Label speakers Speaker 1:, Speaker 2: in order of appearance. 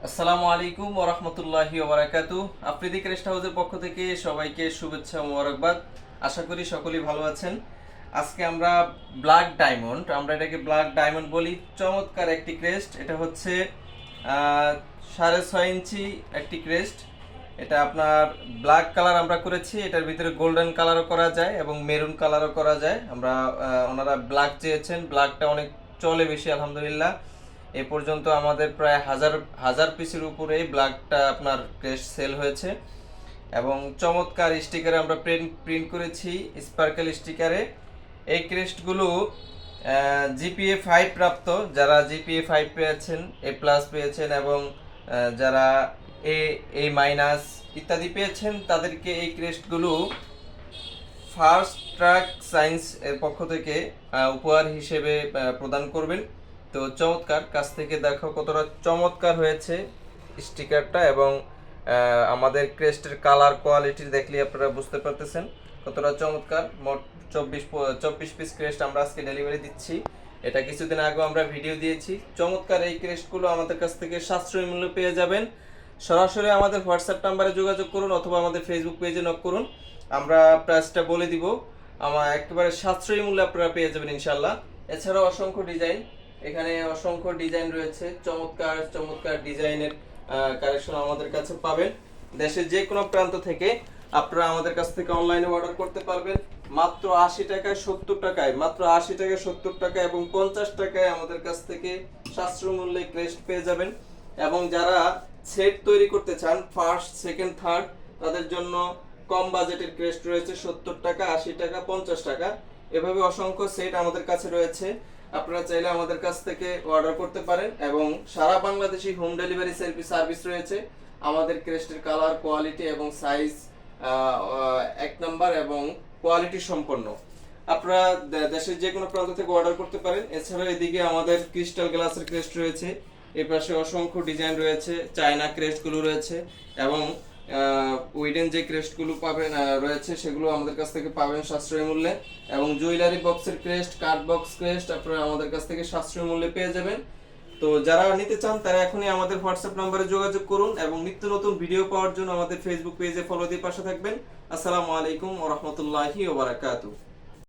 Speaker 1: আসসালামু আলাইকুম ওয়া রাহমাতুল্লাহি ওয়া বারাকাতুহু। আফ্রিদি ক্রেস্ট হাউসের পক্ষ থেকে সবাইকে শুভেচ্ছা ও মোবারকবাদ। আশা করি সকলেই ভালো আছেন। আজকে আমরা আমরা এটাকে ব্ল্যাক ডায়মন্ড বলি। চমৎকার একটি ক্রেস্ট। এটা হচ্ছে 6.5 ইঞ্চি একটি ক্রেস্ট। এটা আপনার ব্ল্যাক কালার আমরা করেছি, এটার ভিতরে গোল্ডেন কালারও করা যায় এবং মেরুন কালারও করা যায়। ওনারা ব্ল্যাক চেয়েছেন, ব্ল্যাকটা অনেক চলে বেশি আলহামদুলিল্লাহ। এ পর্যন্ত আমাদের প্রায় হাজার হাজার পিসের উপরে ব্ল্যাকটা আপনার ক্রেস্ট সেল হয়েছে এবং চমৎকার স্টিকারে আমরা প্রিন্ট করেছি, স্পার্কেল স্টিকারে। এই ক্রেস্টগুলো জিপিএ 5 প্রাপ্ত, যারা জিপিএ 5 পেয়েছেন, A+ পেয়েছেন এবং যারা A- ইত্যাদি পেয়েছেন তাদেরকে এই ক্রেস্টগুলো ফার্স্ট ট্র্যাক সায়েন্স এর পক্ষ থেকে উপহার হিসেবে প্রদান করবেন। তো চমৎকার, কাছ থেকে দেখো কতটা চমৎকার হয়েছে স্টিকারটা এবং আমাদের ক্রেস্টের কালার কোয়ালিটি দেখলে আপনারা বুঝতে পারতেছেন কতটা চমৎকার। মোট 24 পিস ক্রেস্ট আমরা আজকে ডেলিভারি দিচ্ছি। এটা কিছুদিন আগে আমরা ভিডিও দিয়েছি। চমৎকার এই ক্রেস্টগুলো আমাদের কাছ থেকে সাশ্রয়ী মূল্য পেয়ে যাবেন। সরাসরি আমাদের হোয়াটসঅ্যাপ নাম্বারে যোগাযোগ করুন অথবা আমাদের ফেসবুক পেজে নক করুন, আমরা প্রাইসটা বলে দিব। একেবারে সাশ্রয়ী মূল্যে আপনারা পেয়ে যাবেন ইনশাল্লাহ। এছাড়াও অসংখ্য ডিজাইন, এখানে অসংখ্য ডিজাইন রয়েছে, চমৎকার চমৎকার ডিজাইনের কালেকশন আমাদের কাছে পাবেন। দেশের যে কোনো প্রান্ত থেকে আপনারা আমাদের কাছ থেকে অনলাইনে অর্ডার করতে পারবেন মাত্র 80 টাকায় 70 টাকায়, মাত্র 80 টাকায় 70 টাকা এবং 50 টাকায় আমাদের কাছ থেকে সাশ্রয়ী মূল্যে ক্রেস্ট পেয়ে যাবেন। এবং যারা সেট তৈরি করতে চান ফার্স্ট, সেকেন্ড, থার্ড, তাদের জন্য কম বাজেটের ক্রেস্ট রয়েছে 70 টাকা, 80 টাকা, 50 টাকা, এভাবে অসংখ্য সেট আমাদের কাছে রয়েছে। আপনারা চাইলে আমাদের কাছ থেকে অর্ডার করতে পারেন এবং সারা বাংলাদেশে হোম ডেলিভারি সার্ভিস রয়েছে। আমাদের ক্রেস্টের কালার, কোয়ালিটি এবং সাইজ এক নাম্বার এবং কোয়ালিটি সম্পন্ন। আপনারা দেশের যে কোনো প্রান্ত থেকে অর্ডার করতে পারেন। এছাড়া এদিকে আমাদের ক্রিস্টাল গ্লাসের ক্রেস্ট রয়েছে, এর পাশে অসংখ্য ডিজাইন রয়েছে, চায়না ক্রেস্টগুলো রয়েছে এবং উইডেন যে ক্রেস্টগুলো পাবেন রয়েছে সেগুলো আমাদের কাছ থেকে পাবেন সাশ্রয়ী মূল্যে। এবং জুয়েলারি বক্সের ক্রেস্ট, কার্ড বক্স ক্রেস্ট আপনারা আমাদের কাছ থেকে সাশ্রয়ী মূল্যে পেয়ে যাবেন। তো যারা নিতে চান তারা এখনই আমাদের হোয়াটসঅ্যাপ নম্বরে যোগাযোগ করুন এবং নিত্য নতুন ভিডিও পাওয়ার জন্য আমাদের ফেসবুক পেজে ফলো দিয়ে পাশে থাকবেন। আসসালামু আলাইকুম ওয়া রাহমাতুল্লাহি ওয়া বারাকাতুহু।